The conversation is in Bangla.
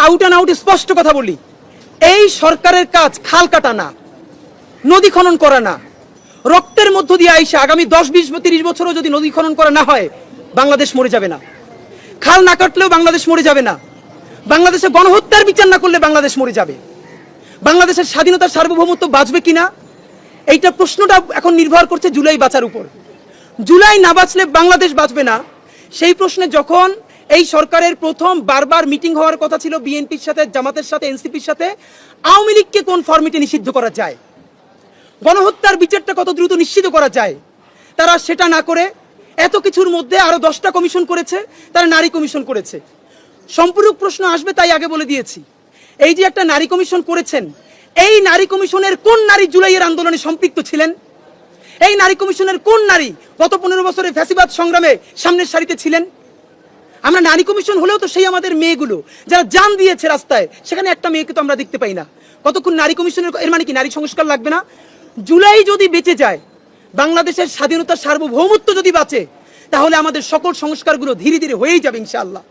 আউট অ্যান্ড আউট স্পষ্ট কথা বলি, এই সরকারের কাজ খাল কাটা না, নদী খনন করা না। রক্তের মধ্য দিয়ে আইসা আগামী 10, 20, 30 বছরও যদি নদী খনন করা না হয়, বাংলাদেশ মরে যাবে না। খাল না কাটলেও বাংলাদেশ মরে যাবে না। বাংলাদেশে গণহত্যার বিচার না করলে বাংলাদেশ মরে যাবে। বাংলাদেশের স্বাধীনতার সার্বভৌমত্ব বাঁচবে কিনা, এইটা প্রশ্নটা এখন নির্ভর করছে জুলাই বাঁচার উপর। জুলাই না বাঁচলে বাংলাদেশ বাঁচবে না। সেই প্রশ্নে যখন এই সরকারের প্রথম বারবার মিটিং হওয়ার কথা ছিল বিএনপির সাথে, জামাতের সাথে, এনসিপির সাথে, আওয়ামী লীগকে কোন ফরম্যাটে নিষিদ্ধ করা যায়, গণহত্যার বিচারটা কত দ্রুত নিশ্চিত করা যায়, তারা সেটা না করে এত কিছুর মধ্যে আরো 10টা কমিশন করেছে, তারা নারী কমিশন করেছে। সম্পূরক প্রশ্ন আসবে তাই আগে বলে দিয়েছি, এই যে একটা নারী কমিশন করেছেন, এই নারী কমিশনের কোন নারী জুলাইয়ের আন্দোলনে সম্পৃক্ত ছিলেন? এই নারী কমিশনের কোন নারী গত 15 বছরে ফ্যাসিবাদ সংগ্রামে সামনের সারিতে ছিলেন? আমরা নারী কমিশন হলেও তো সেই আমাদের মেয়েগুলো যারা জান দিয়েছে রাস্তায়, সেখানে একটা মেয়েকে তো আমরা দেখতে পাই না। কতক্ষণ নারী কমিশনের, এর মানে কি নারী সংস্কার লাগবে না? জুলাই যদি বেঁচে যায়, বাংলাদেশের স্বাধীনতার সার্বভৌমত্ব যদি বাঁচে, তাহলে আমাদের সকল সংস্কারগুলো ধীরে ধীরে হয়েই যাবে ইনশাআল্লাহ।